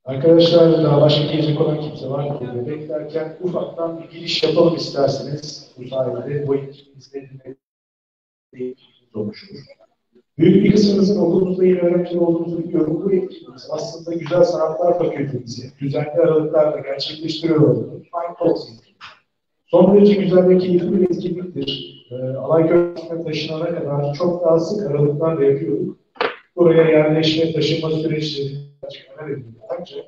Arkadaşlar, daha başka gelecek olan kimse var mı? Beklerken ufaktan bir giriş yapalım isterseniz. Bu sayede bu eğitimimizde olmuştur. Büyük bir kısmınızın okulunuzda yeni öğrenci olduğunuzu biliyorum. Bu etkinliğimiz aslında Güzel Sanatlar Fakültemizi düzenli aralıklarla gerçekleştiriyor olduğumuz Fine Talks etkinliği. Son derece güzel ve keyifli bir etkinliktir. Alay Köprüsü'ne taşınana kadar çok daha sık aralıklarla yapıyorduk. Buraya yerleşme, taşınma süreçleri açıklama edildi. Ancak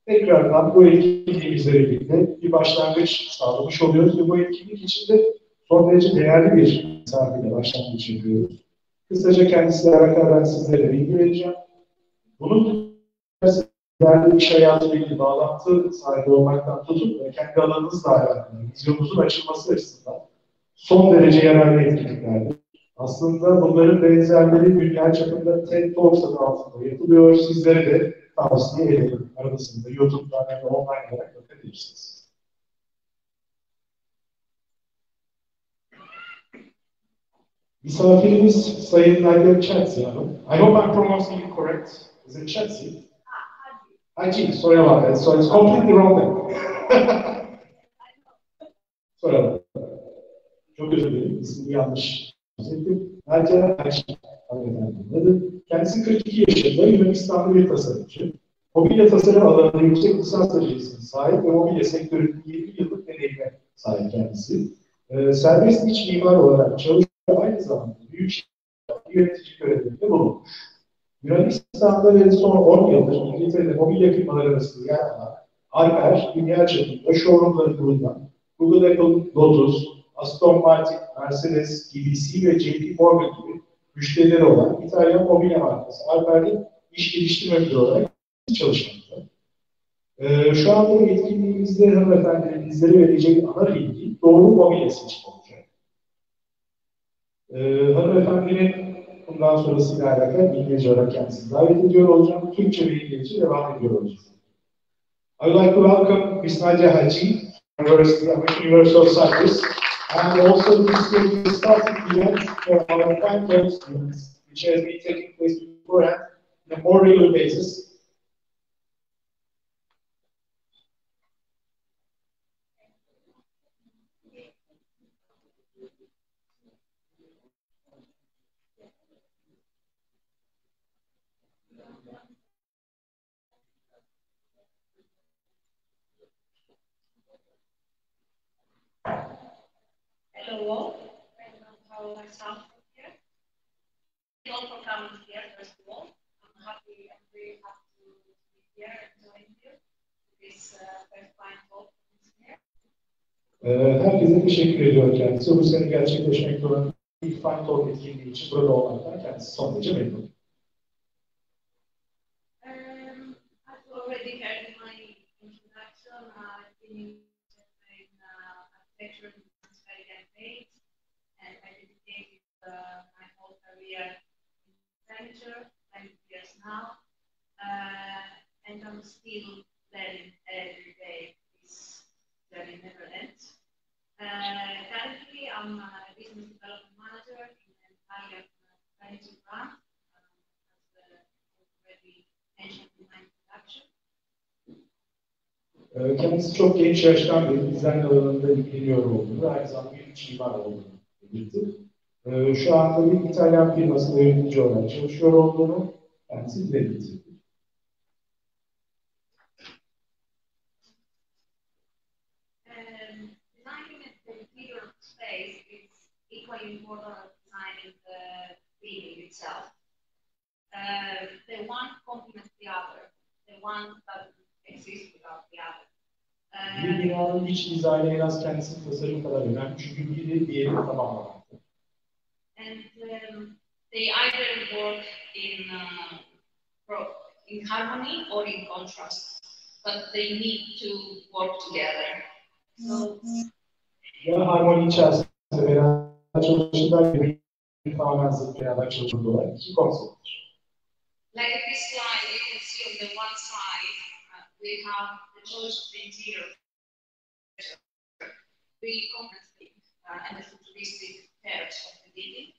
tekrardan bu etkinliğimizle birlikte bir başlangıç sağlamış oluyoruz ve bu etkinlik içinde son derece değerli bir misafirle başlangıç yapıyoruz. Kısaca kendisiyle alakalı ben sizlere bilgi vereceğim. Bunun değerli iş hayatıyla ilgili bağlantı sahibi olmaktan tutun ve kendi alanınızla alakalı, vizyonunuzun açılması açısından son derece yararlı etkinliklerdir. Aslında bunların benzerleri dünya çapında TED Talks adı altında yapılıyor. Sizlere de tavsiye ederim. Arasında YouTube'dan ya da online olarak bakabilirsiniz. Misafirimiz Sayın Nadia Chatzi Hanım. I hope I'm pronouncing it correct. Is it Chatzi? Haji, sorry about that. So it's completely wrong then. Sorry about that. Çok özür dilerim. İsmini yanlış söyledim. Nadia Haji hanımefendinin. Kendisi 42 yaşında Yunanistanlı bir tasarımcı. Mobilya tasarım alanında yüksek lisans derecesine sahip ve mobilya sektörünün 20 yıllık deneyime sahip kendisi. Serbest iç mimar olarak çalışıyor ve aynı zamanda büyük yönetici görevlerinde bulunmuş. Yunanistan'da ve son 10 yıldır İngiltere'de mobilya firmaları arasında yer alan Alper, dünya çapında showroomları bulunan Google, Apple, Lotus, Aston Martin, Mercedes, BBC ve JP Morgan gibi müşterileri olan İtalyan mobilya markası Alper'in iş geliştirme müdürü olarak çalışmakta. Şu anda bu etkinliğimizde hanımefendinin bizlere verecek ana bilgi doğru mobilya seçimi olacak. Hanımefendinin bundan sonrasıyla alakalı İngilizce olarak kendisini davet ediyor olacağım. Türkçe ve İngilizce devam ediyor olacağız. I would like to welcome Ms. Nadia Haji, University of Cyprus, and also this will be starting event for our Fine Talks students, which has been taking place beforehand on a more regular basis. Hello, how I sound here. Thank you all for coming here, first of all. I'm very happy to be here and join you this first Fine Talk here. Herkese teşekkür ediyorum kendisi. Bu sene gerçekleşmekte olan ilk Fine Talk etkinliği için burada olmaktan kendisi son derece memnun. I've already heard my introduction. I've been in furniture designs I get paid, and I dedicated my whole career in furniture, 20 years now, and I'm still learning every day. This journey never ends. Currently, I'm a business development manager in an Italian furniture brand, as already mentioned in my introduction. Kendisi çok genç yaştan beri dizayn alanında ilgileniyor olduğunu ve aynı zamanda bir mimar olduğunu belirtti. Şu anda bir İtalyan firmasında yönetici olarak çalışıyor olduğunu kendisi dile getirdi. Designing the interior space is equally important as designing the building itself. The one complements the other. The one doesn't exist without the other. Bir binanın iç dizaynı en az kendisinin tasarımı kadar önemli çünkü biri diğerini tamamlamakta. And they either work in harmony or in contrast, but they need to work together. So, ya harmoni içerisinde beraber çalışırlar ya bir tamamen zıt beraber çalışırlar. İki konsepttir. Like in this slide, you can see on the one side, we have the choice of the interior. We compensate and the futuristic pairs of the building.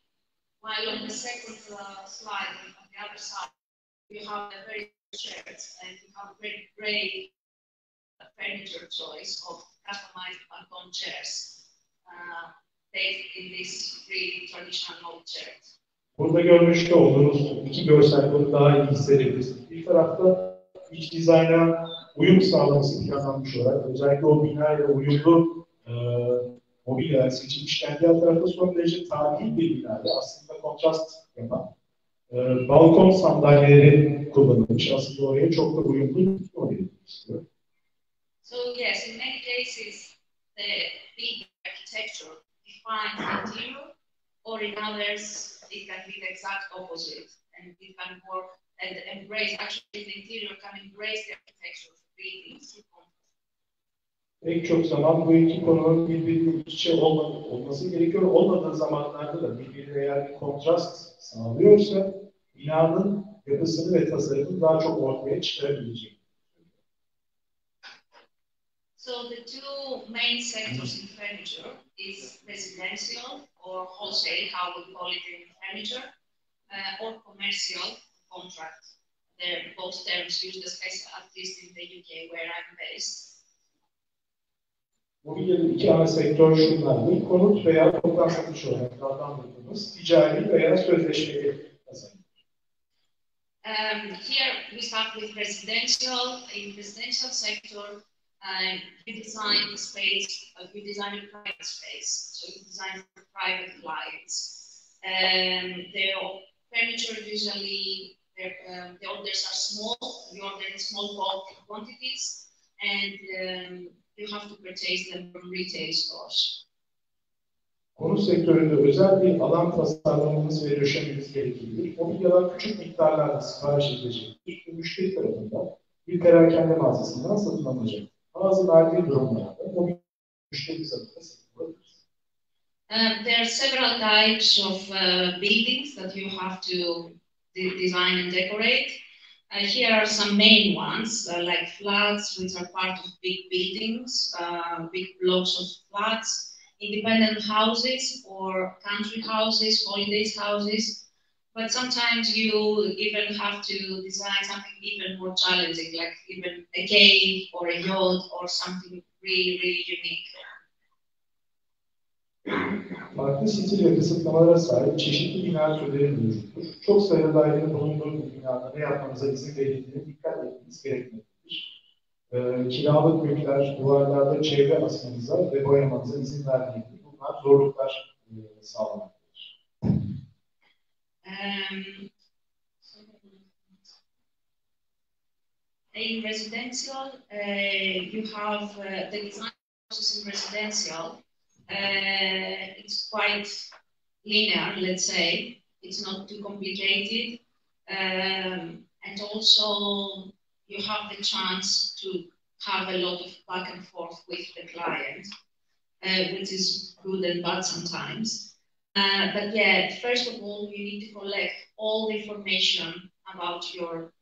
While on the second slide, on the other side, you have a very chairs and you have a very great furniture choice of customized balcony chairs based in these three traditional old chairs. Burada görmüş olduğunuz iki görsel bunu daha iyi hissedebilirsiniz. Bir tarafta iç dizayna uyum sağlaması planlanmış olarak özellikle o binayla uyumlu mobilyalar seçilmişken diğer tarafta son derece tarihi bir binayla aslında kontrast yapan balkon sandalyeleri kullanılmış. Aslında oraya çok da uyumlu bir mobilya istiyor. So yes, in many cases the big architecture defines the interior, or in others it can be the exact opposite, and it can work and embrace. Actually, the interior can embrace the architecture of buildings. Pek çok zaman bu iki konunun birbirinin iç içe olması gerekiyor. Olmadığı zamanlarda da birbirine eğer bir kontrast sağlıyorsa binanın yapısını ve tasarımını daha çok ortaya çıkarabilecek. So the two main sectors in furniture is residential or wholesale, how we call it in furniture, or commercial contract. They're both terms used, at least in the UK where I'm based. Mobilyada iki ana sektör şunlardır. Konut veya toptan satış olarak adlandırdığımız ticari veya sözleşmeli tasarım. Here we start with residential. In residential sector, you design the space, you design a private space, so you design for private clients. The furniture usually, the orders are small, you order in small bulk quantities, and you have to purchase them from retail stores. Konut sektöründe özel bir alan tasarlamamız ve döşememiz gereklidir. Mobilyalar küçük miktarlarda sipariş edilecektir. Müşteri tarafından bir perakende mağazasından satın alınacak. Bazı nadir durumlarda mobilya müşteri satın alınır. There are several types of buildings that you have to design and decorate. Here are some main ones, like flats, which are part of big buildings, big blocks of flats, independent houses or country houses, holidays houses. But sometimes you even have to design something even more challenging, like even a cave or a yacht or something really, really unique. Farklı stil ve kısıtlamalara sahip çeşitli bina türleri mevcuttur. Çok sayıda dairenin bulunduğu bir binada ne yapmanıza izin verildiğine dikkat etmeniz gerekmektedir. Kiralık mülkler, duvarlarda çevre asmanıza ve boyamanıza izin vermektedir. Bunlar zorluklar sağlamaktadır. In residential, you have the design process in residential. It's quite linear, let's say. It's not too complicated. And also, you have the chance to have a lot of back and forth with the client. which is good and bad sometimes. But yeah, first of all, you need to collect all the information about your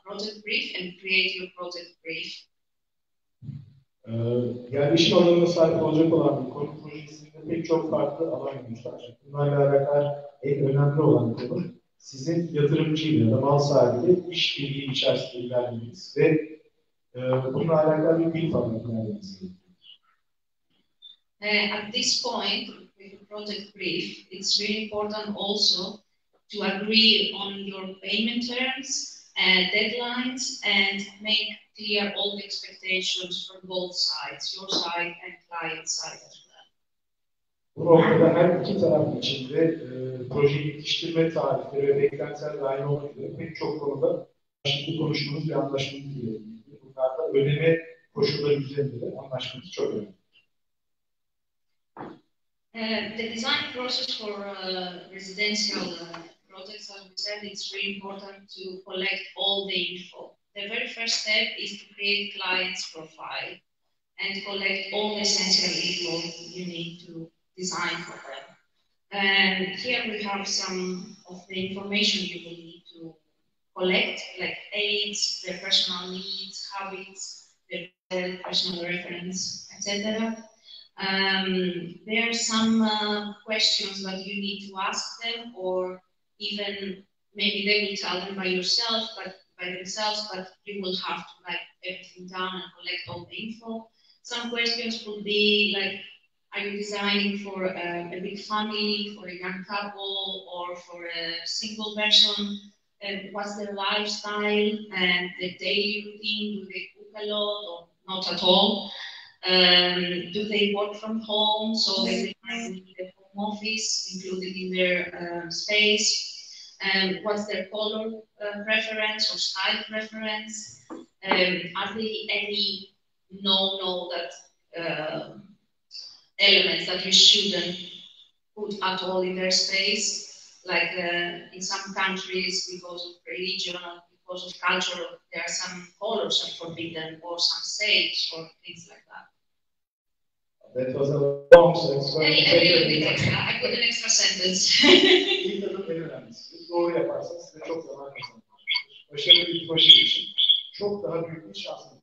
project brief and create your project brief. Yerleşim alanına sahip olacak olan bir konu projesinde pek çok farklı alan mevcut. Ancak bunlarla alakalı en önemli olan konu sizin yatırımcıyla ya da mal sahibiyle işbirliği içerisinde ilerlemeniz ve bununla alakalı bir brief almak ilerlemeniz gerekiyor. At this point, with the project brief, it's really important also to agree on your payment terms, deadlines, and make clear all the expectations from both sides, your side and client side as well. Bu noktada her iki taraf için de projeyi yetiştirme tarihleri ve beklentiler dahil olmak üzere pek çok konuda şimdi konuşmamız ve anlaşmamız gerekiyor. Bunlarda ödeme koşulları üzerinde de anlaşmamız çok önemli. The design process for residential projects, as we said, it's really important to collect all the info. The very first step is to create client's profile and collect all the essential info you need to design for them. And here we have some of the information you will need to collect, like age, their personal needs, habits, their personal reference, etc. There are some questions that you need to ask them, or even maybe they will tell them by themselves, but you will have to write everything down and collect all the info. Some questions will be like, are you designing for a big family, for a young couple, or for a single person? And what's their lifestyle and the daily routine? Do they cook a lot or not at all? Do they work from home? So they need a home office included in their space. What's their color preference or style preference? Are there any no that elements that you shouldn't put at all in their space? Like in some countries, because of religion or because of culture, there are some colors are forbidden, or some sage, or things like that. That was a long sentence. I put an extra sentence. İlk adım en önemlisi. Doğru yaparsanız size çok zaman kazanırsınız. Başarılı bir proje için çok daha büyük bir şansınız.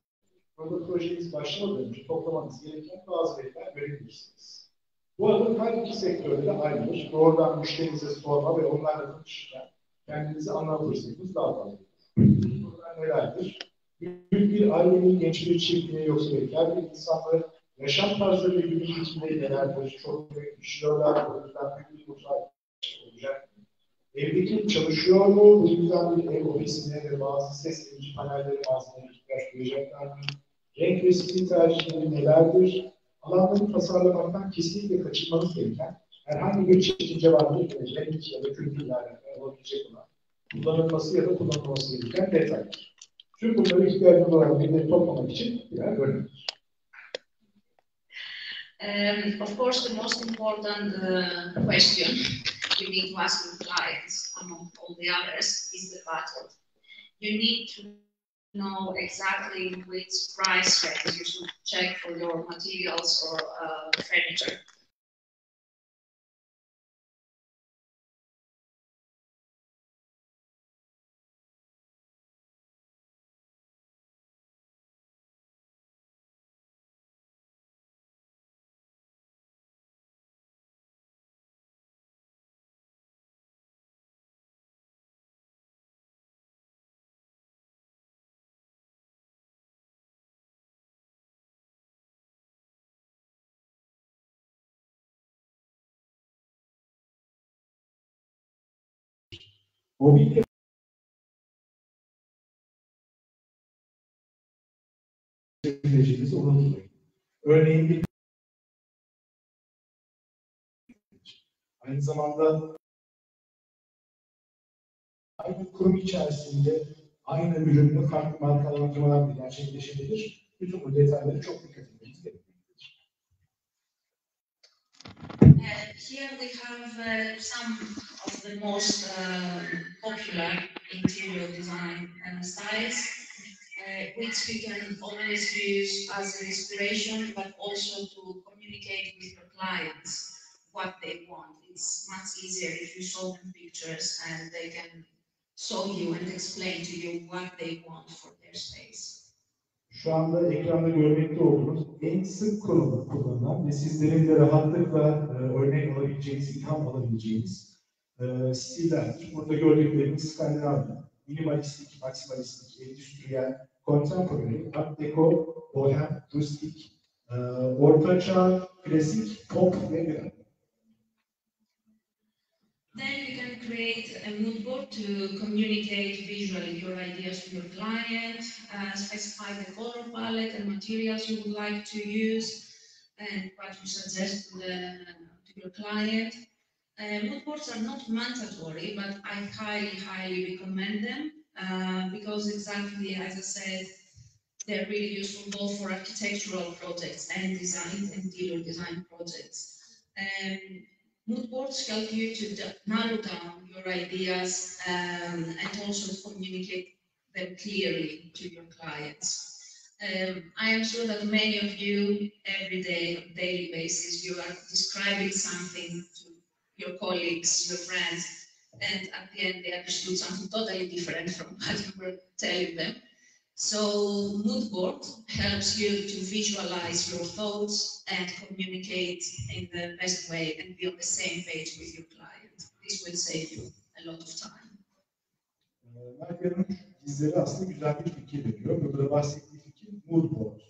Burada projeniz başlamadan önce toplamanız gereken bazı veriler görebilirsiniz. Bu adım her iki sektörde de aynıdır. Doğrudan müşterinize sorma ve onlarla konuşurken kendinizi anlama fırsatınız daha fazla. Bunlar nelerdir? Büyük bir ailenin, genç bir çiftliğe yoksa bekar bir insanları yaşam tarzları ve günlük biçimleri nelerdir? Çok büyük düşünüyorlar, o yüzden büyük bir mutfağı olacak. Evdeki çalışıyor mu? Bu yüzden bir ev ofisine ve bazı ses emici panelleri malzemeleri ihtiyaç duyacaklar mı? Renk ve stil tercihleri nelerdir? Alanları tasarlamaktan kesinlikle kaçınmanız gereken herhangi bir çekince var mı? Renk ya da kültürlerle olabilecek olan kullanılması ya da kullanılması gereken detaylar. Tüm bunları ihtiyacınız olan bilgileri toplamak için birer bölümdür. Of course, the most important question you need to ask your clients, among all the others, is the budget. You need to know exactly which price range you should check for your materials or furniture. Mobilya teknolojinizi unutmayın. Örneğin bir aynı zamanda aynı kurum içerisinde aynı ürünle farklı markalandırmalar da gerçekleşebilir. Bütün bu detayları çok dikkat etmeniz gerekmektedir. Here we have some of the most popular interior design styles. which we can always use as an inspiration, but also to communicate with your clients what they want. It's much easier if you show them pictures and they can show you and explain to you what they want for their space. Şu anda ekranda görmekte olduğunuz en sık kullanılan ve sizlerin de rahatlıkla örnek alabileceğiniz, ilham alabileceğiniz stillerdir. Burada gördükleriniz Skandinavya, minimalistik, maksimalistik, endüstriyel, contemporary, art deco, bohem, rustik, ortaçağ, klasik, pop ve modern. Then you can create a mood board to communicate visually your ideas to your client, specify the color palette and materials you would like to use, and what you suggest to your client. Mood boards are not mandatory, but I highly recommend them because exactly as I said, they're really useful both for architectural projects and interior design projects. Mood boards help you to narrow down your ideas and also to communicate them clearly to your clients. I am sure that many of you, every day, on a daily basis, you are describing something to your colleagues, your friends, and at the end they understood something totally different from what you were telling them. So mood board helps you to visualize your thoughts and communicate in the best way and be on the same page with your client. This will save you a lot of time. Nadia'nın bizlere aslında güzel bir fikir veriyor. Burada bahsettiği fikir mood board.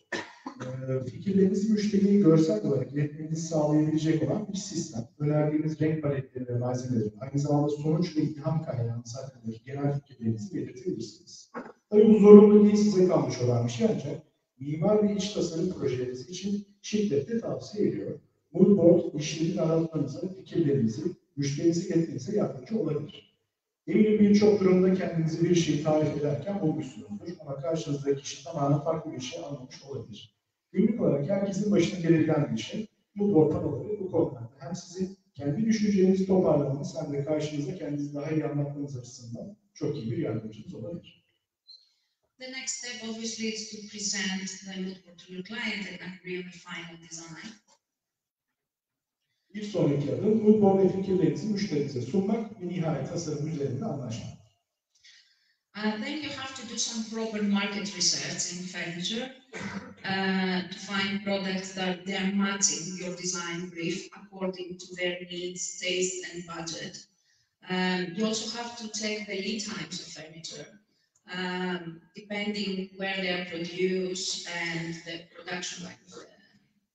Fikirlerinizi müşteriye görsel olarak iletmenizi sağlayabilecek olan bir sistem. Önerdiğiniz renk paletleri ve malzemeleri, aynı zamanda sonuç ve ilham kaynağınız hakkındaki genel fikirlerinizi belirtebilirsiniz. Tabii bu zorunlu değil, size kalmış olan bir şey ancak mimar ve iç tasarım projeleriniz için şiddetle tavsiye ediyor. Mood board işleri daraltmanıza, fikirlerinizi müşterinize getirmenize yardımcı olabilir. Eminim birçok durumda kendinizi bir şey tarif ederken bulmuşsunuzdur ama karşınızdaki kişi tamamen farklı bir şey anlamış olabilir. Günlük olarak herkesin başına gelebilen bir şey. Mood board panoları bu konularda hem sizin kendi düşüncelerinizi toparlamanız hem de karşınıza kendinizi daha iyi anlatmanız açısından çok iyi bir yardımcınız olabilir. The next step obviously is to present the mood board to your client and agree on the final design. Bir sonraki adım mood board ve fikirlerinizi müşterinize sunmak ve nihai tasarım üzerinde anlaşmak. Then you have to do some proper market research in furniture to find products that they are matching your design brief according to their needs, taste, and budget. You also have to check the lead times of furniture, depending where they are produced and the production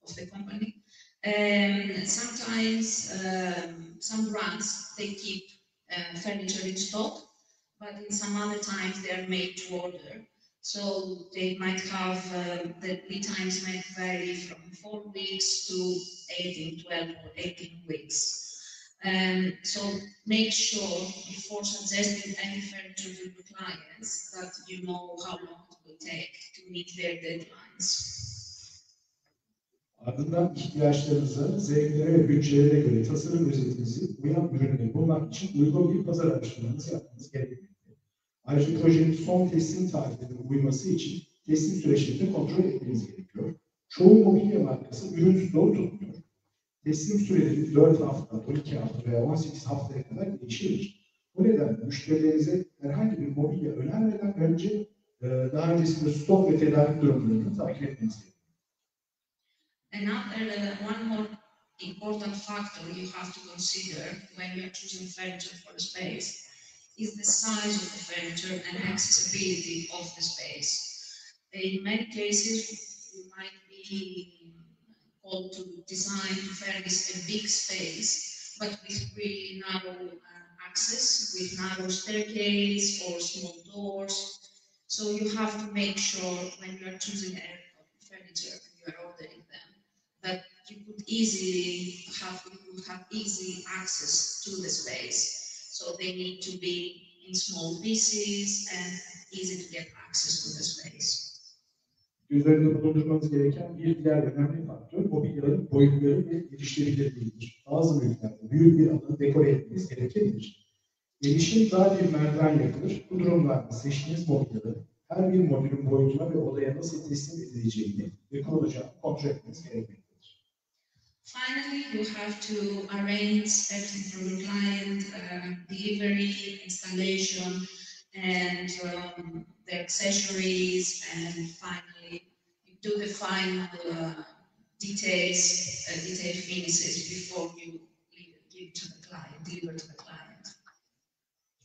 of the company. Sometimes some brands they keep furniture in stock, but in some other times they are made to order. So they might have the lead times might vary from 4 weeks to 18, 12 or 18 weeks. So make sure before suggesting any furniture to your clients that you know how long it will take to meet their deadlines. Ardından ihtiyaçlarınıza, zevklere ve bütçelere göre tasarım özetinizi uyan ürünleri bulmak için uygun bir pazar araştırmanızı yapmanız gerekmekte. Ayrıca projenin son teslim tarihlerine uyması için teslim süreçlerini kontrol etmeniz gerekiyor. Çoğu mobilya markası ürün stoğu tutmuyor. Teslim süreleri 4 hafta, 12 hafta veya 18 haftaya kadar değişebilir. Bu nedenle müşterilerinize herhangi bir mobilya önermeden önce daha öncesinde stok ve tedarik durumlarını takip etmeniz gerekiyor. One more important factor you have to consider when you are choosing furniture for a space is the size of the furniture and accessibility of the space. In many cases, you might be called to design to furnish a big space, but with really narrow access, with narrow staircase or small doors. So you have to make sure when you are choosing furniture and you are ordering them, that you could have easy access to the space. So they need to be in small pieces and easy to get access to the space. Göz önünde bulundurmanız gereken bir diğer önemli faktör mobilyaların boyutları ve erişilebilirliğidir. Bazı mülklerde büyük bir alanı dekore etmeniz gerekebilir. Erişim dar bir merdiven yapılır. Bu durumlarda seçtiğiniz mobilyaları her bir modülün boyutuna ve odaya nasıl teslim edileceğini ve kurulacağını kontrol etmeniz gerekmektedir. Finally, you have to arrange everything for your client, delivery, installation, and the accessories, and finally, you do the final detailed finishes before you give to the client, deliver to the client.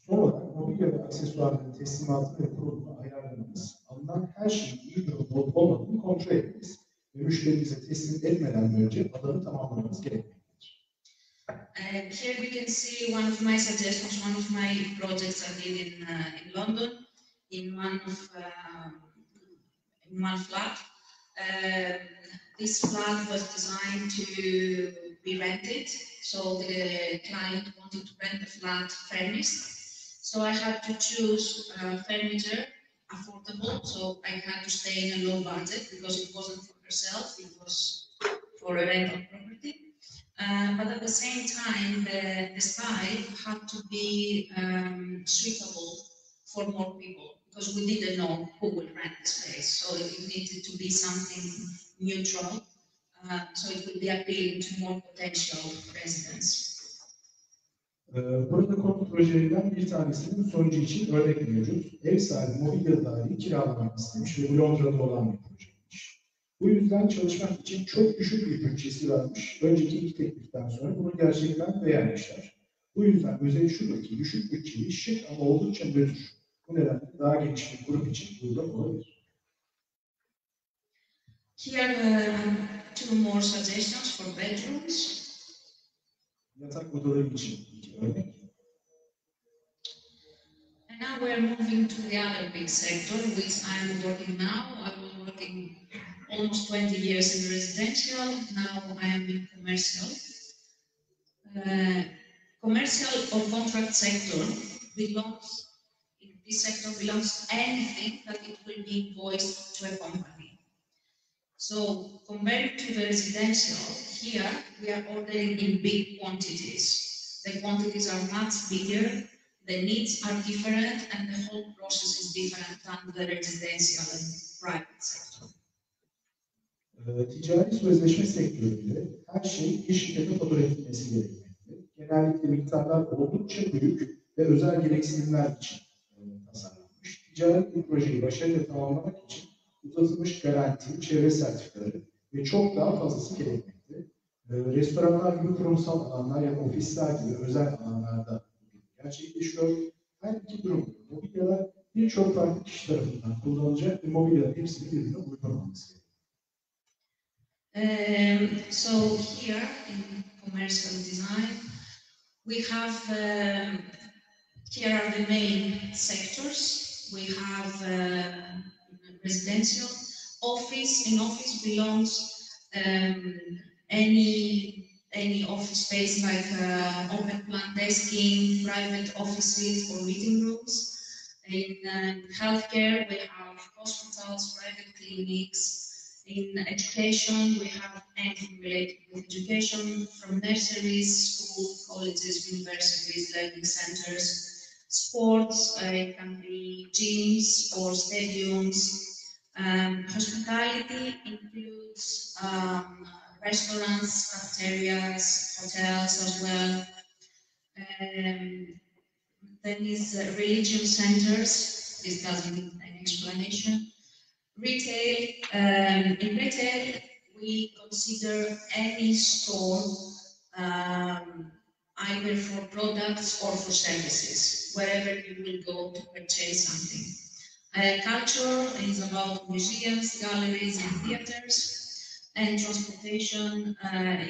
Son olarak mobilya ve aksesuarların teslimatı ve kurulumunu ayarlamanız, alınan her şeyin iyi durumda olup olmadığını kontrol etmeniz ve müşterinize teslim etmeden önce alanı tamamlamanız gerekmektedir. Here we can see one of my suggestions, one of my projects I did in London, in one flat. This flat was designed to be rented, so the client wanted to rent the flat furnished. So I had to choose furniture affordable, so I had to stay in a low budget because it wasn't for herself, it was for a rental property. But at the same time, the style had to be suitable for more people because we didn't know who would rent the space. So it needed to be something neutral, so it would be appealing to more potential residents. Burada konu projelerinden bir tanesinin sonucu için örnek mevcut. Ev sahibi mobilya daireyi kiralamak istemiş ve bu Londra'da olan bir projeymiş. Bu yüzden çalışmak için çok düşük bir bütçesi varmış. Önceki iki tekliften sonra bunu gerçekten beğenmişler. Bu yüzden özeli şuradaki düşük bütçeli, şık ama oldukça nötr. Bu nedenle daha geniş bir grup için burada olabilir. Here two more suggestions for bedrooms. Yatak odaları için iki örnek. And now we're moving to the other big sector, which I'm working now. I was working almost 20 years in residential. Now I am in commercial. Commercial or contract sector belongs, in this sector belongs to anything that it will be invoiced to a company. So compared to the residential, here we are ordering in big quantities. The quantities are much bigger, the needs are different, and the whole process is different than the residential and private sector. Ticari sözleşme sektöründe her şey bir şirkete fatura edilmesi gerekmekte. Genellikle miktarlar oldukça büyük ve özel gereksinimler için tasarlanmış. Ticari bir projeyi başarıyla tamamlamak için uzatılmış garanti, çevre sertifikaları ve çok daha fazlası gerekmekte. Restoranlar gibi kurumsal alanlar ya da ofisler gibi özel alanlarda gerçekleşiyor. Her iki durumda mobilyalar birçok farklı kişi tarafından kullanılacak ve mobilyaların hepsini birbirine uygulamanız gerekiyor. So here in commercial design, we have, here are the main sectors. We have residential, office. In office belongs any office space like open plan desking, private offices or meeting rooms. In healthcare, we have hospitals, private clinics. In education, we have anything related with education, from nurseries, schools, colleges, universities, learning centers. Sports, it can be gyms or stadiums. Hospitality includes restaurants, cafeterias, hotels as well. Then is religion centers. This doesn't need an explanation. Retail. In retail, we consider any store either for products or for services, wherever you will go to purchase something. Culture is about museums, galleries, and theaters, and transportation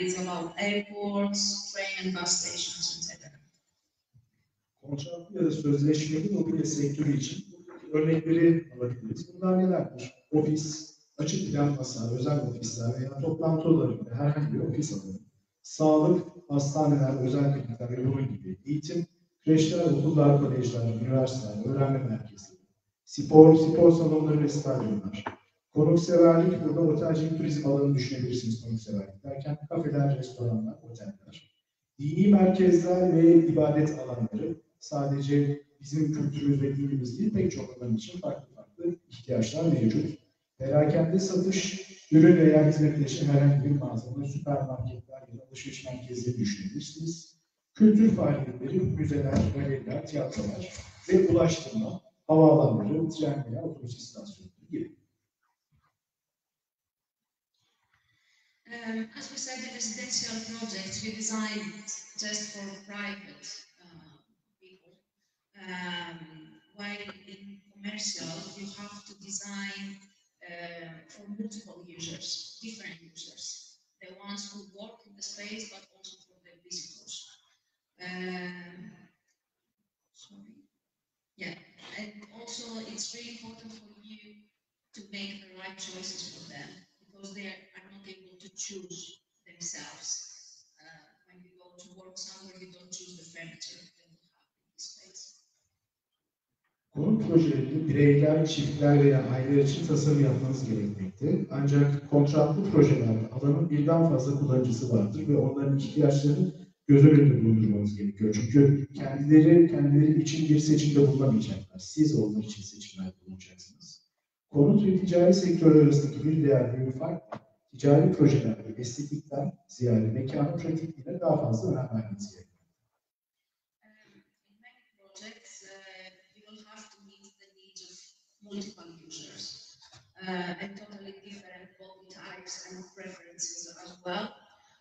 is about airports, train and bus stations, etc. Kontratlı ya da sözleşmeli mobilya sektörü için örnekleri alabiliriz. Bunlar nelerdir? Ofis, açık plan masa, özel ofisler veya toplantı odaları gibi herhangi bir ofis alanı. Sağlık, hastaneler, özel klinikler ve bunun gibi. Eğitim, kreşler, okullar, kolejler, üniversiteler, öğrenme merkezleri. Spor salonları ve stadyumlar. Konukseverlik, burada otelcilik turizm alanını düşünebilirsiniz konukseverlik derken. Kafeler, restoranlar, oteller. Dini merkezler ve ibadet alanları. Sadece bizim kültürümüz ve dinimiz değil, pek çok alan için farklı farklı ihtiyaçlar mevcut. Perakende satış, ürün veya hizmetler için herhangi bir mağazada, süpermarketler ya da alışveriş merkezleri düşünebilirsiniz. Kültür faaliyetleri, müzeler, galeriler, tiyatrolar ve ulaştırma, havaalanları, tren veya otobüs istasyonları gibi. As we said, the residential projects we designed just for private people. While in commercial, you have to design for multiple users, different users. The ones who work in the space, but also for the visitors. Sorry. Yeah, and also it's really important for you to make the right choices for them because they are not able to choose themselves. When you go to work somewhere, you don't choose the furniture that you have in the space. Konut projelerinde bireyler, çiftler veya aileler için tasarım yapmanız gerekmekte. Ancak kontratlı projelerde alanın birden fazla kullanıcısı vardır ve onların ihtiyaçlarını göz önünde bulundurmanız gerekiyor. Çünkü kendileri için bir seçimde bulunamayacaklar. Siz onlar için seçimlerde bulunacaksınız. Konut ve ticari sektörler arasındaki bir diğer büyük fark, ticari projelerde estetikten ziyade mekanın pratikliğine daha fazla önem vermeniz gerekiyor. Multiple users and totally different body types and preferences as well.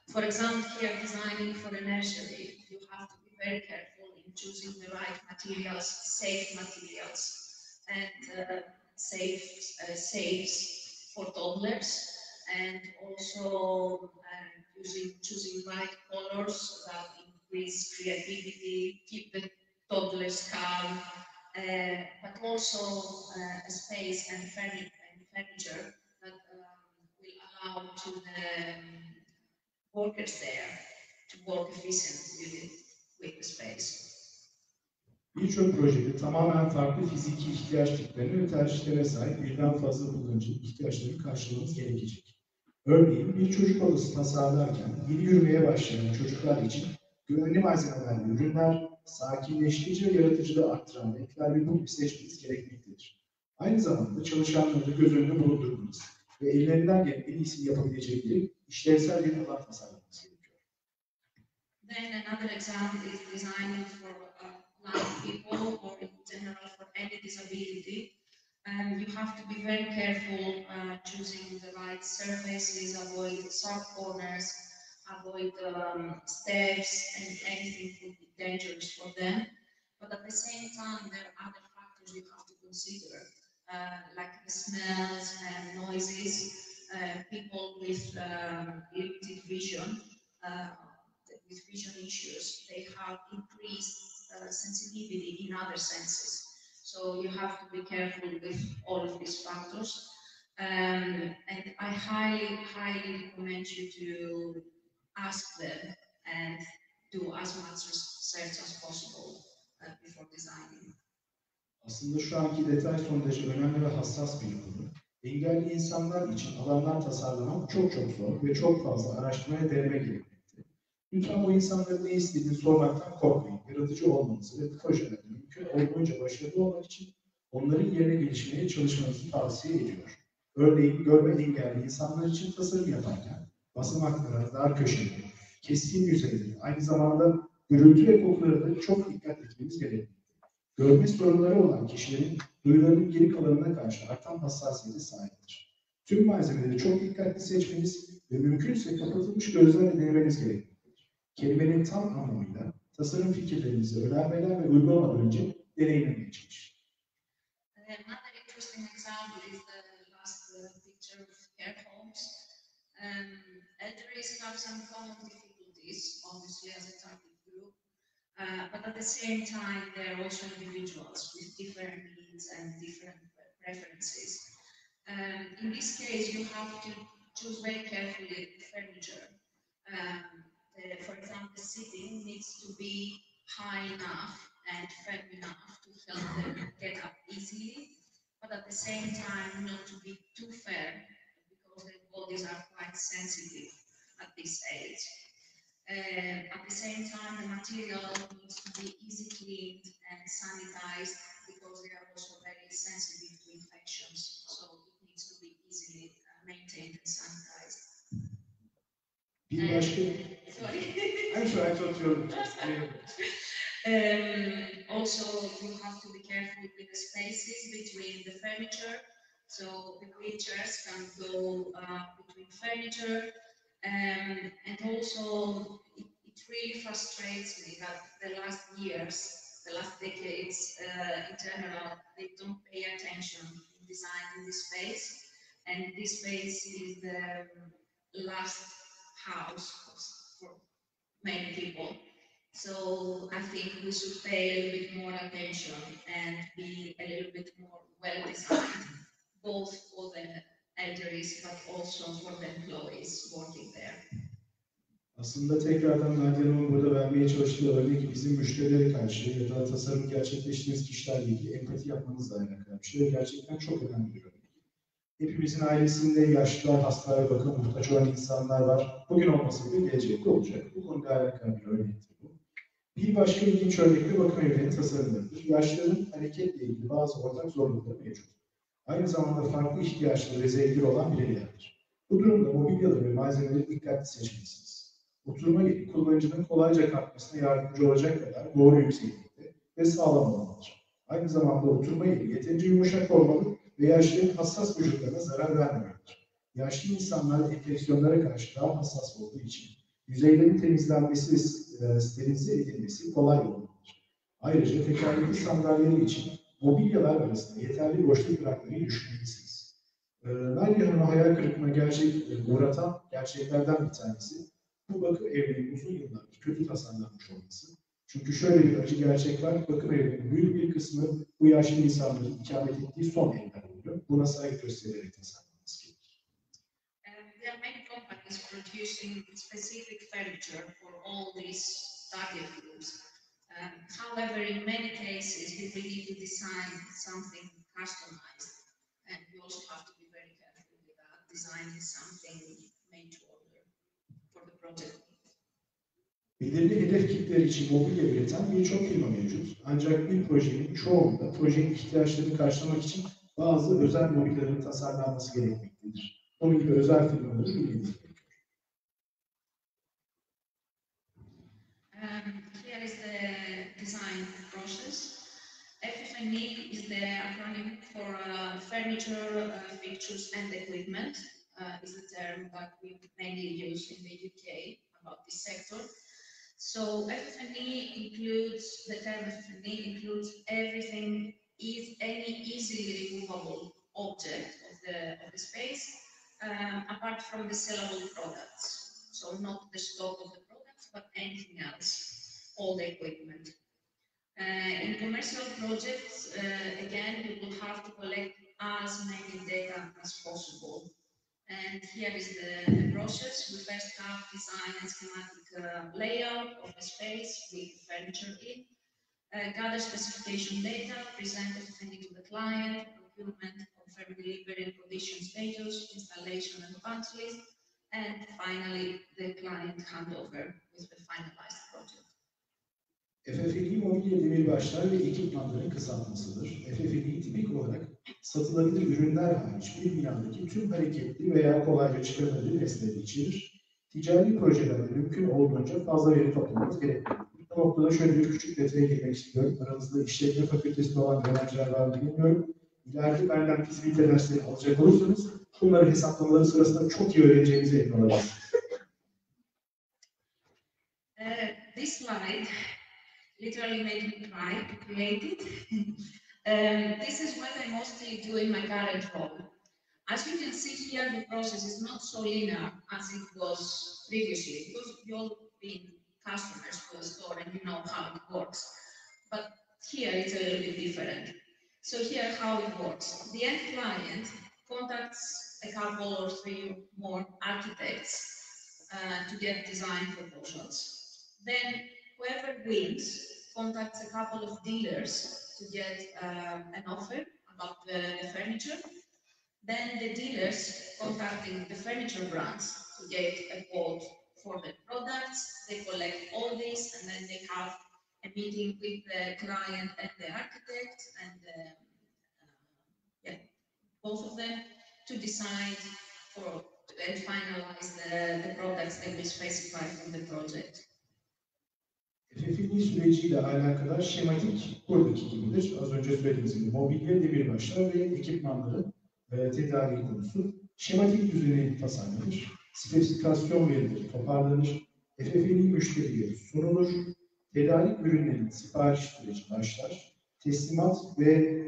For example, here designing for a nursery, you have to be very careful in choosing the right materials, safe materials, and safes for toddlers, and also choosing right colors that increase creativity, keep the toddlers calm. But also a space and furniture that will allow to the workers there to work efficiently with the space. Birçok projede tamamen farklı fiziki ihtiyaç tiplerine ve tercihlere sahip birden fazla kullanıcının ihtiyaçlarını karşılamanız gerekecek. Örneğin bir çocuk odası tasarlarken yeni yürümeye başlayan çocuklar için güvenli malzemelerle ürünler, sakinleştirici ve yaratıcılığı arttıran renkler ve bu gibi seçmeniz gerekmektedir. Aynı zamanda çalışanları da göz önünde bulundurmanız ve ellerinden gelen en iyisini yapabilecekleri işlevsel bir alan tasarlamanız gerekiyor. Then another example is designing for blind people or in general for any disability. You have to be very careful choosing the right surfaces, avoid sharp corners, avoid steps, and anything could be dangerous for them. But at the same time, there are other factors you have to consider, like the smells and noises. People with limited vision, with vision issues, they have increased sensitivity in other senses. So you have to be careful with all of these factors. And I highly recommend you to ask them and do as much research as possible before designing. Aslında şu anki detay son derece önemli ve hassas bir konu. Engelli insanlar için alanlar tasarlamak çok zor ve çok fazla araştırmaya deneme gerekmekte. Lütfen bu insanların ne istediğini sormaktan korkmayın. Yaratıcı olmanızı ve projelerde mümkün olduğunca başarılı olmak için onların yerine gelişmeye çalışmanızı tavsiye ediyor. Örneğin görme engelli insanlar için tasarım yaparken basamaklara, dar köşeleri, keskin yüzeyleri, aynı zamanda gürültü ve kokulara da çok dikkat etmeniz gerekir. Görme sorunları olan kişilerin duyularının geri kalanına karşı artan hassasiyete sahiptir. Tüm malzemeleri çok dikkatli seçmeniz ve mümkünse kapatılmış gözlerle denemeniz gerekmektedir. Kelimenin tam anlamıyla tasarım fikirlerinizi önermeden ve uygulamadan önce deneyimlemeye çalışın. Another interesting example is the last picture of care homes. Elderly have some common difficulties, obviously, as a target group, but at the same time, they're also individuals with different needs and different preferences. In this case, you have to choose very carefully the furniture. For example, the seating needs to be high enough and firm enough to help them get up easily, but at the same time not to be too firm because their bodies are quite sensitive at this age. At the same time, the material needs to be easy cleaned and sanitized because they are also very sensitive to infections. So it needs to be easily maintained and sanitized. Bir başka... Sorry. I'm sure I thought you were... Also, you have to be careful with the spaces between the furniture. So the wheelchairs can go between furniture. And also, it really frustrates me that the last years, the last decades in general, they don't pay attention in designing this space. And this space is the last house for many people. So I think we should pay a little bit more attention and be a little bit more well designed, both for the elderlies but also for the employees working there. Aslında tekrardan Nadia'nın burada vermeye çalıştığı örnek bizim müşterilere karşı ya da tasarım gerçekleştirdiğiniz kişilerle ilgili empati yapmanızla alakalı bir şey. Gerçekten çok önemli bir örnek. Hepimizin ailesinde yaşlılar, hastalara bakım muhtaç olan insanlar var. Bugün olmasa bile gelecekte olacak. Bu konuda alakalı bir örnektir bu. Bir başka ilginç örnek de bakım evlerinin tasarımlarıdır. Yaşlıların hareketle ilgili bazı ortak zorlukları mevcut. Aynı zamanda farklı ihtiyaçları ve zevkleri olan bireylerdir. Bu durumda mobilyaları ve malzemeleri dikkatli seçmelisiniz. Oturma yeri kullanıcının kolayca kalkmasına yardımcı olacak kadar doğru yükseklikte ve sağlam olmalıdır. Aynı zamanda oturma yeri yeterince yumuşak olmalı ve yaşlıların hassas vücutlarına zarar vermemelidir. Yaşlı insanlar enfeksiyonlara karşı daha hassas olduğu için yüzeylerin temizlenmesi ve sterilize edilmesi kolay olmalıdır. Ayrıca tekerlekli sandalyeler için mobilyalar arasında yeterli boşluk bırakmayı düşünmelisiniz. Nadia Hanım'ı hayal kırıklığına uğratan gerçeklerden bir tanesi, bu bakım evlerinin uzun yıllardır kötü tasarlanmış olması. Çünkü şöyle bir acı gerçek var, bakım evlerinin büyük bir kısmı bu yaşlı insanların ikamet ettiği son evler oluyor. Buna saygı göstererek tasarlanması gerekir. There are many companies producing specific furniture for all these target groups. However, in many cases, we really need to design something customized, and we also have to be very careful with that, designing something made to order for the project. Belirli hedef kitler için mobilya üreten birçok firma mevcut. Ancak bir projenin çoğunda projenin ihtiyaçlarını karşılamak için bazı özel mobilyaların tasarlanması gerekmektedir. Onun gibi özel firmaları bilmeniz gerekiyor. Here is the design process. FF&E is the acronym for furniture, fixtures and equipment. Is the term that we mainly use in the UK about this sector. So FF&E includes, the term FF&E includes everything, any easily removable object of the space, apart from the sellable products. So not the stock of the products, but anything else, all the equipment. In commercial projects, again, we will have to collect as many data as possible. And here is the process. We first have design and schematic layout of the space with the furniture in, gather specification data, present FF&E to the client, procurement, confirm delivery and condition status, installation and punch list, and finally the client handover with the finalized project. FF&E mobilya demirbaşlar ve ekipmanların kısaltmasıdır. FF&E tipik olarak satılabilir ürünler hariç bir binadaki tüm hareketli veya kolayca çıkarılabilir nesneleri içerir. Ticari projelerde mümkün olduğunca fazla veri toplamanız gerekmektedir. Bu noktada şöyle bir küçük detaya girmek istiyorum. Aranızda işletme fakültesinde olan öğrenciler var mı bilmiyorum. İleride benden fizibilite dersleri alacak olursanız bunları hesaplamaları sırasında çok iyi öğreneceğinize emin olabilirsiniz. This slide literally made me cry to create it. This is what I mostly do in my current role. As you can see here, the process is not so linear as it was previously, because you've all been customers to the store and you know how it works. But here it's a little bit different. So here how it works. The end client contacts a couple or three more architects to get design proposals. Then whoever wins contacts a couple of dealers to get an offer about the furniture. Then the dealers contacting the furniture brands to get a quote for the products. They collect all this, and then they have a meeting with the client and the architect, and yeah, both of them to decide for and finalize the products that we specify from the project. FF'nin süreciyle alakalı şematik buradaki gibidir. Az önce söylediğimiz gibi mobilya, demirbaşlar ve ekipmanların tedariği konusu. Şematik düzeni tasarlanır, spesifikasyon verilir, toparlanır, FF'nin müşteriye sunulur, tedarik ürünlerin sipariş süreci başlar, teslimat ve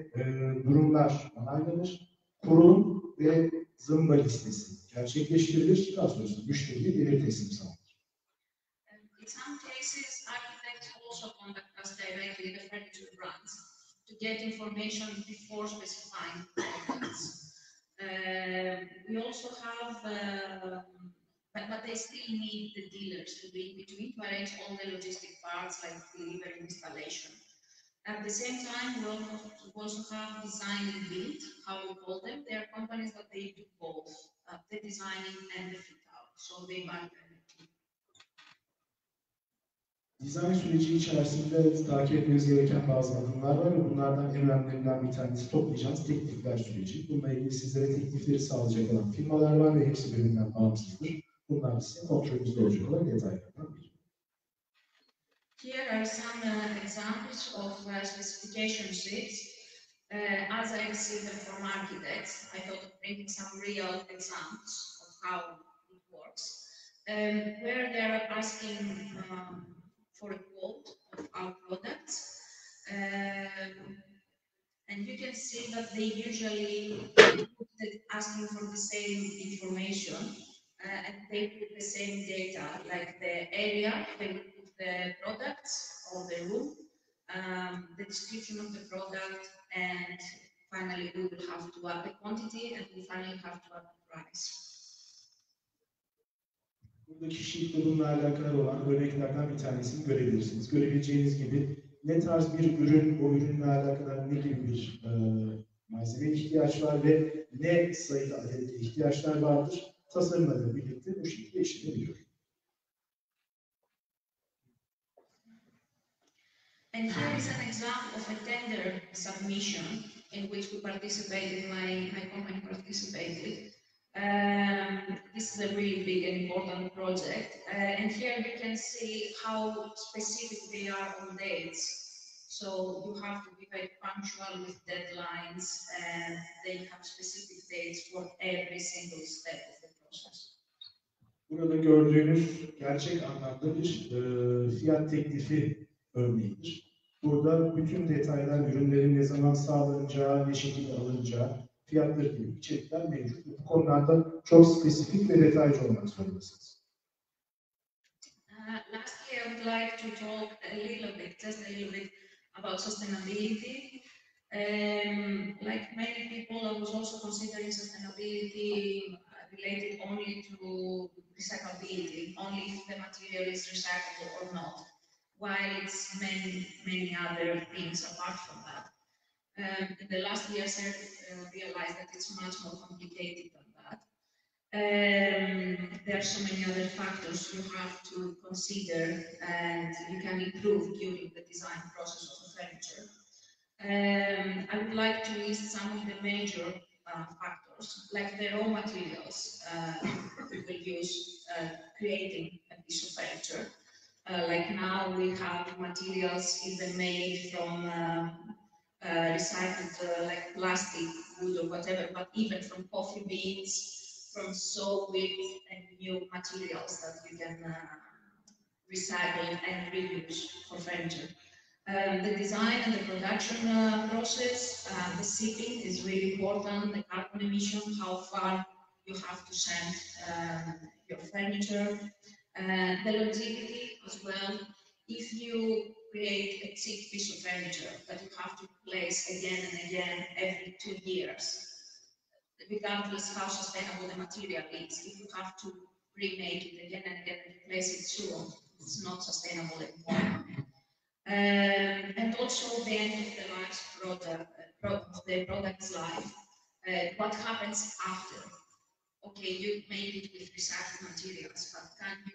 durumlar onaylanır, kurulum ve zımba listesi gerçekleştirilir. Daha sonrasında müşteriye devir teslim sağlanır. In some cases, architects also contact us directly, the furniture brands, to get information before specifying products. We also have, but they still need the dealers to be in between to arrange all the logistic parts like delivery and installation. At the same time, we also have design and build, how we call them. They are companies that they do both, the designing and the fit out. So they buy them. Dizayn süreci içerisinde takip etmeniz gereken bazı adımlar var ve bunlardan en önemlilerinden bir tanesi toplayacağınız teklifler süreci. Bununla ilgili sizlere teklifleri sağlayacak olan firmalar var ve hepsi birbirinden bağımsızdır. Bunlar sizin kontrolünüzde olacak olan detaylardan biri. Here are some examples of specification sheets. As I received them from architects, I thought of bringing some real examples of how it works. Where they are asking for a quote of our products. And you can see that they usually asking for the same information and they put the same data, like the area, they will put the products or the room, the description of the product, and finally we will have to add the quantity and we finally have to add the price. Buradaki sheet'te bununla alakalı olan örneklerden bir tanesini görebilirsiniz. Görebileceğiniz gibi ne tarz bir ürün, o ürünle alakalı ne gibi bir malzeme ihtiyaç var ve ne sayıda adette ihtiyaçlar vardır. Tasarımlarla birlikte bu şekilde işlenebiliyor. And here is an example of a tender submission in which we participated, my company participated. This is a really big and important project. And here you can see how specific they are on dates. So you have to be very punctual with deadlines and they have specific dates for every single step of the process. Burada gördüğünüz gerçek anlamda bir fiyat teklifi örneğidir. Burada bütün detaylar, ürünlerin ne zaman sağlanacağı, ne şekilde alınacağı, fiyatları gibi içerikler mevcut. Bu konularda çok spesifik ve detaycı olmak zorundasınız. Lastly, I would like to talk a little bit about sustainability. Like many people, I was also considering sustainability related only to recyclability, only if the material is recyclable or not, while it's many other things apart from that. In the last years, I realized that it's much more complicated than that. There are so many other factors you have to consider and you can improve during the design process of a furniture. I would like to list some of the major factors, like the raw materials we will use creating a piece of furniture. Like now we have materials even made from recycled like plastic, wood or whatever, but even from coffee beans, from soapweed and new materials that you can recycle and reuse for furniture. The design and the production process, the shipping is really important, the carbon emission, how far you have to send your furniture, the longevity as well. If you create a cheap piece of furniture that you have to replace again and again every 2 years, regardless how sustainable the material is, if you have to remake it again and again and replace it soon, it's not sustainable anymore. And also the end of the life the product's life. What happens after? Okay, you made it with recycled materials, but can you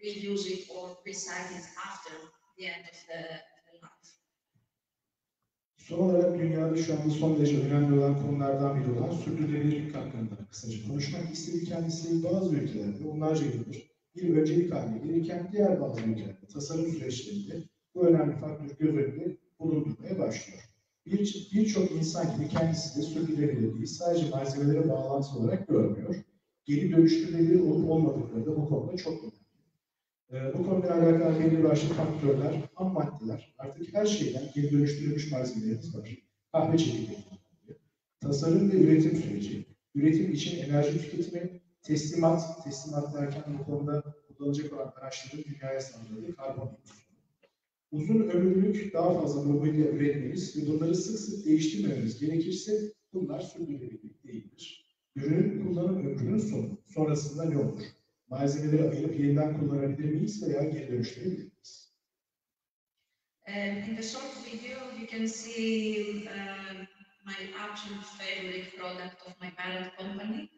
reuse it or recycle it after the end of the life. Son olarak dünyada şu anda son derece önemli olan konulardan biri olan sürdürülebilirlik hakkında kısaca konuşmak istedi kendisi. Bazı ülkelerde onlarca yıldır bir öncelik haline gelirken diğer bazı ülkelerde tasarım süreçlerinde bu önemli faktör göz önünde bulundurmaya başlıyor. Birçok insan gibi kendisi de sürdürülebilirliği sadece malzemelere bağlantılı olarak görmüyor. Geri dönüştürülebilir olup olmadıkları da bu konuda çok önemli. Bu konuyla alakalı belli başlı faktörler, ham maddeler, artık her şeyden geri dönüştürülmüş malzemelerimiz var. Kahve çekirdeği, tasarım ve üretim süreci, üretim için enerji tüketimi, teslimat derken bu konuda kullanılacak olan araçların dünyaya sağladığı karbon emisyonu. Uzun ömürlük daha fazla mobilya üretmemiz ve bunları sık sık değiştirmememiz gerekirse bunlar sürdürülebilirlik değildir. Ürünün kullanım ömrünün sonu, sonrasında ne olur? Malzemeleri ayırıp yeniden kullanabilir miyiz veya geri dönüştürebilir miyiz? In the short video, you can see my absolute favorite product of my parent company.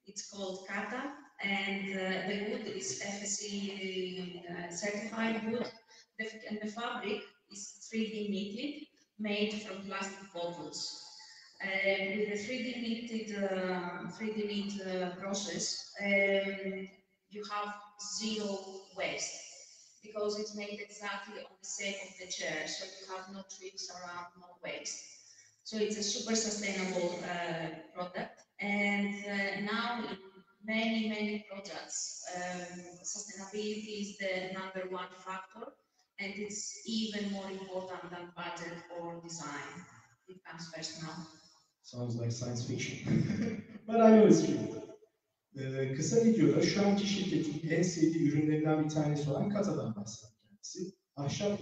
It's called Kata, and the wood is FSC certified wood, and the fabric is 3D knitted, made from plastic bottles. With the 3D knit process, you have zero waste because it's made exactly on the shape of the chair, so you have no trips around, no waste. So it's a super sustainable product, and now in many projects, sustainability is the #1 factor, and it's even more important than budget or design. It comes first now. Sounds like science fiction. But I know it's true. Kısa videoda şu anki şirketin en sevdiği ürünlerinden bir tanesi olan Kata'dan bahsediyor kendisi. Ahşap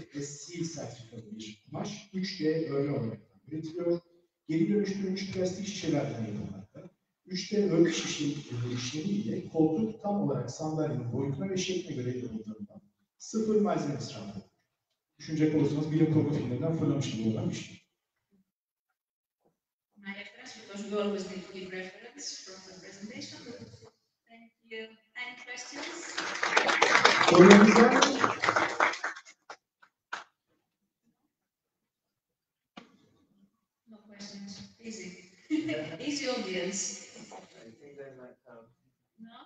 FSC sertifikalı bir kumaş 3D örme olarak üretiliyor. Geri dönüştürülmüş plastik şişelerden yapılmakta. 3D örgü işlemi ile koltuk tam olarak sandalyenin boyutuna ve şekline göre yapıldığından sıfır malzeme israfı. Düşünecek olursanız bilim kurgu filmlerinden fırlamış gibi olan bir şey. My reference, because we always need to give reference from the presentation. Thank you. Any questions? No questions. Easy. Easy audience. I think they might come. No?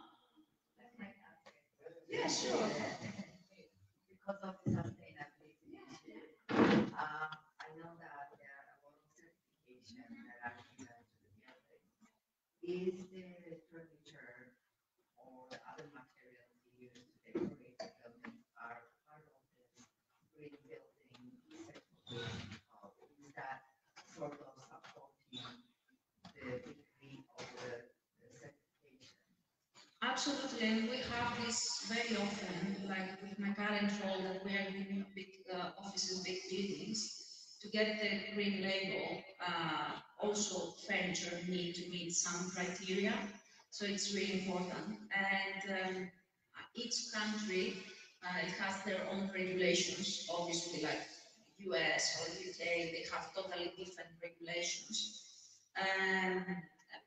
Yeah, sure. Because of the sustainability issue, I know that there are a lot of certifications that are given to the building. Is the furniture or other materials used to decorate the building are part of the green building certification? Is that sort of supporting the degree of the certification? Absolutely, and we have this very often, like with my current role, that we are giving big offices, big buildings. To get the green label, also furniture need to meet some criteria, so it's really important. And each country, it has their own regulations, obviously, like US or UK, they have totally different regulations.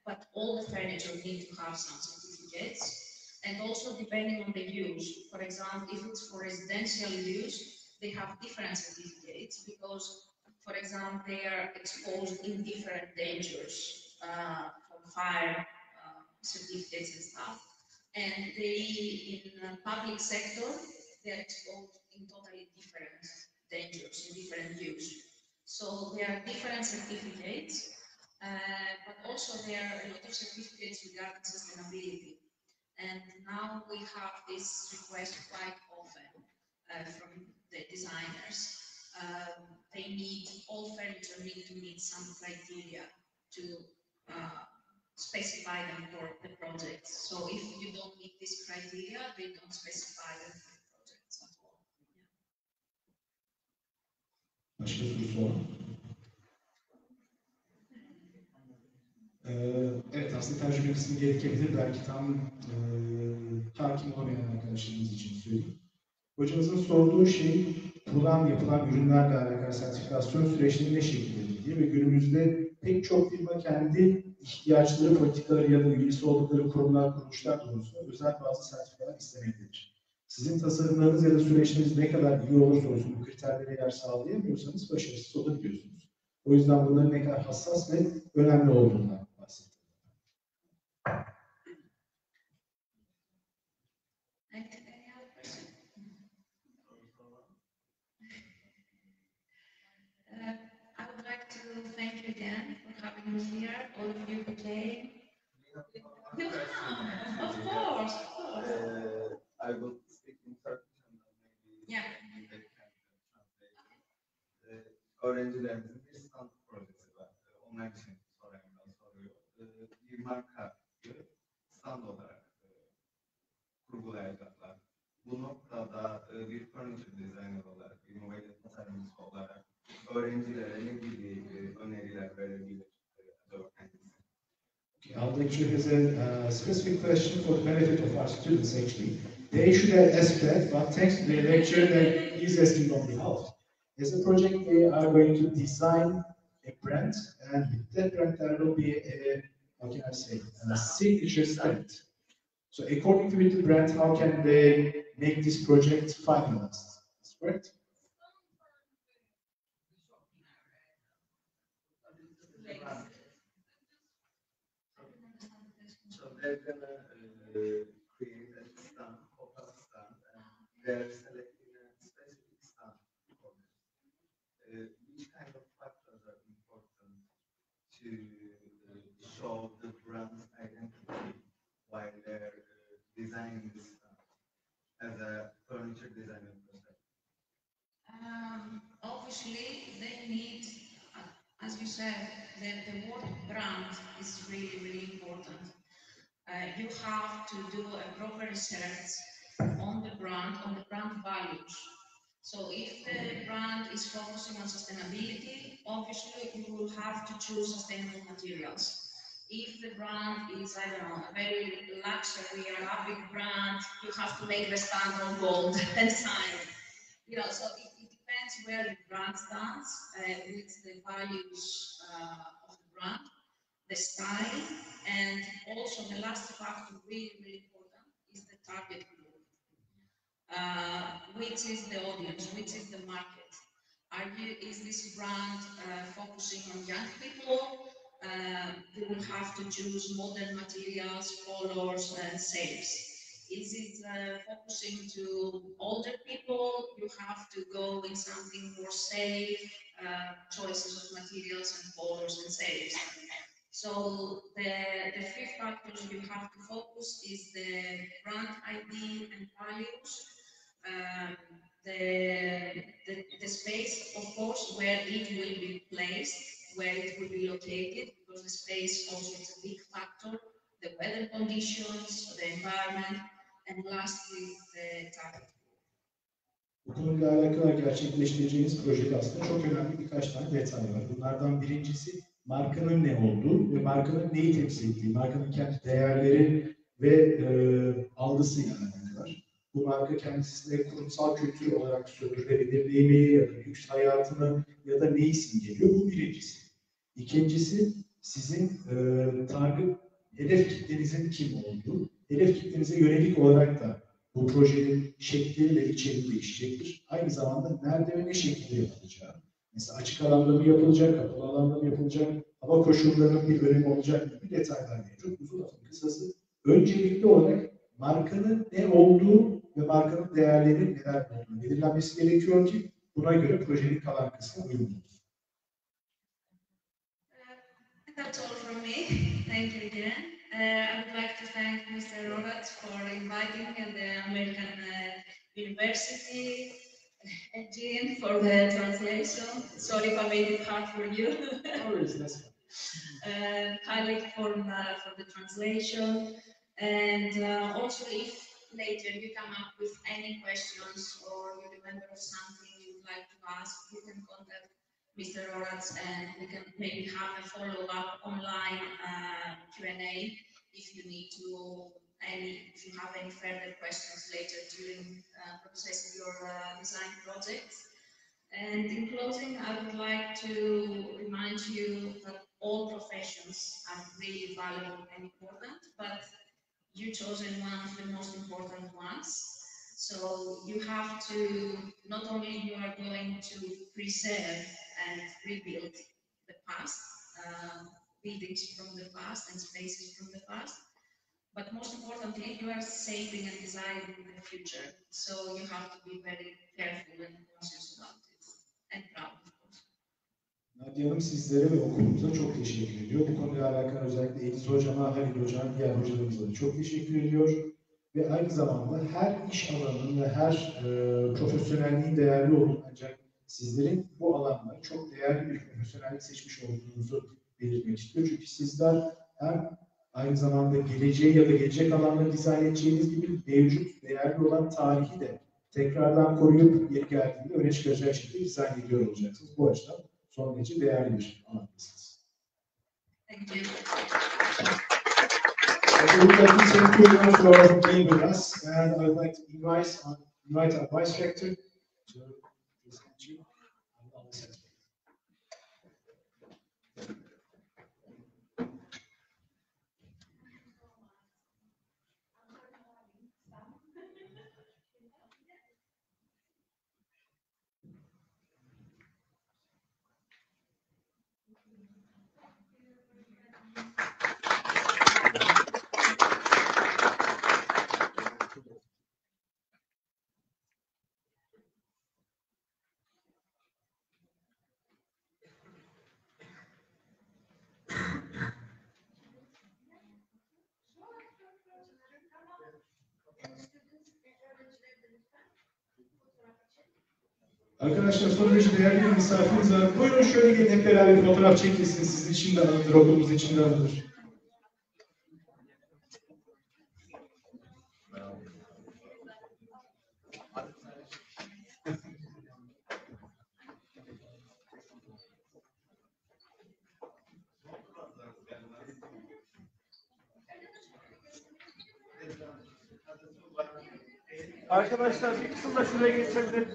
But all the furniture need to have some certificates, and also depending on the use. For example, if it's for residential use, they have different certificates because, for example, they are exposed in different dangers from fire certificates and stuff. And they, in the public sector, they are exposed in totally different dangers, in different use. So there are different certificates. But also there are a lot of certificates regarding sustainability. And now we have this request quite often from the designers. All furniture need to meet some criteria to specify them for the project. So if you don't meet this criteria, they don't specify them for the projects at all. Başka sorusu var mı? Evet, aslında tercüme kısmı gerekebilir. Belki tam hakim olamayan arkadaşlarımız için söyleyeyim. Hocamızın sorduğu şey, yapılan ürünlerle alakalı sertifikasyon süreçleri ne şekildedir diye ve günümüzde pek çok firma kendi ihtiyaçları, politikaları ya da üyesi oldukları kurumlar, kuruluşlar doğrultusunda özel bazı sertifikalar istemektedir. Sizin tasarımlarınız ya da süreçleriniz ne kadar iyi olursa olsun bu kriterlere yer sağlayamıyorsanız başarısız olabiliyorsunuz. O yüzden bunların ne kadar hassas ve önemli olduğundan bahsettim. I would like to thank you again for having me here, all of you who came. You come, of course, of course. I will speak in Turkish and then maybe Yeah. they can translate. Öğrencilerimizin bir stand projesi var. Onlar için soruyor. Bir markayı stand olarak kurgulayacaklar. Bu noktada bir furniture designer olarak, bir mobilya tasarımcısı olarak öğrencilere ne gibi öneriler verebilir acaba kendisi? Haftaki has a specific question for the benefit of our students actually. They should have asked that, but thanks to the lecture that he's asking on behalf. As a project, they are going to design a brand, and with that brand there will be a, how can I say, a signature stand. So according to the brand, how can they make this project finalized? That's correct? So they're gonna create a stand, pop-up stand, and they're selecting a specific stand for this. Which kind of factors are important to show the brand's identity while they're designing this stand as a furniture designer perspective? Obviously, they need, as you said, the word brand is really, really important. You have to do a proper research on the brand values. So if the brand is focusing on sustainability, obviously you will have to choose sustainable materials. If the brand is, I don't know, a very luxury Arabic brand, you have to make the stand on gold and sign. You know, so it depends where the brand stands, with the values of the brand, the style, and also the last factor, really, really important, is the target group. Which is the audience, which is the market? Is this brand focusing on young people? You will have to choose modern materials, colors, and shapes. Is it focusing to older people? You have to go in something more safe, choices of materials and colors and shapes. So the three factors you have to focus is the brand ID and values, the space, of course, where it will be placed, where it will be located, because the space also is a big factor, the weather conditions, the environment, and lastly, the target. Bu konuyla alakalı gerçekleştireceğiniz projede aslında çok önemli birkaç tane detay var. Bunlardan birincisi markanın ne olduğu ve markanın neyi temsil ettiği, markanın kendi değerleri ve algısıyla alakalı. Bu marka kendisine kurumsal kültür olarak sürdürülebilirliği ya da lüks hayatını ya da neyi simgeliyor? Bu birincisi. İkincisi sizin target, hedef kitlenizin kim olduğu, hedef kitlenize yönelik olarak da bu projenin şekli ve içeriği değişecektir. Aynı zamanda nerede ve ne şekilde yapılacağı. Mesela açık alanda mı yapılacak, kapalı alanda mı yapılacak, hava koşullarının bir önemi olacak gibi detaylar mevcut. Uzun lafın kısası, öncelikli olarak markanın ne olduğu ve markanın değerleri neler olduğu belirlenmesi gerekiyor ki buna göre projenin kalan kısmı uyumlu olur. That's all from me. Thank you again. I would like to thank Mr. Rorat for inviting me at the American University, and Jean for the translation. Sorry if I made it hard for you. No worries, that's fine. Highlight for the translation. And also, if later you come up with any questions or you remember of something you would like to ask, you can contact Mr. Oratz, and we can maybe have a follow-up online Q&A if you need to, if you have any further questions later during processing your design projects. And in closing, I would like to remind you that all professions are really valuable and important, but you chosen one of the most important ones. So you have to, not only you are going to preserve and rebuild the past, buildings from the past and spaces from the past, but most importantly, you are saving and designing the future. So you have to be very careful and conscious about it, and proud, of course. Nadia Hanım sizlere ve okulumuza çok teşekkür ediyor. Bu konuyla alakalı özellikle Ediz Hocama, Halil Hocam, diğer hocalarımıza da çok teşekkür ediyor. Ve aynı zamanda her iş alanının ve her profesyonelliğin değerli olduğunu, ancak sizlerin bu alanda çok değerli bir profesyonellik seçmiş olduğunuzu belirtmek istiyor. Çünkü sizler hem aynı zamanda geleceği ya da gelecek alanları dizayn edeceğiniz gibi mevcut değerli olan tarihi de tekrardan koruyup yeri geldiğinde öne çıkaracak şekilde dizayn ediyor olacaksınız. Bu açıdan son derece değerli bir alandasınız. Thank you. I would like to thank you very much for being with us, and I would like to invite our vice rector to present you on all this aspect. Arkadaşlar son derece değerli bir misafirimiz var. Buyurun şöyle gelin, hep beraber bir fotoğraf çekilsin. Sizin için de alınır, okulumuz için de alınır. Arkadaşlar bir kısım da şuraya geçebilir.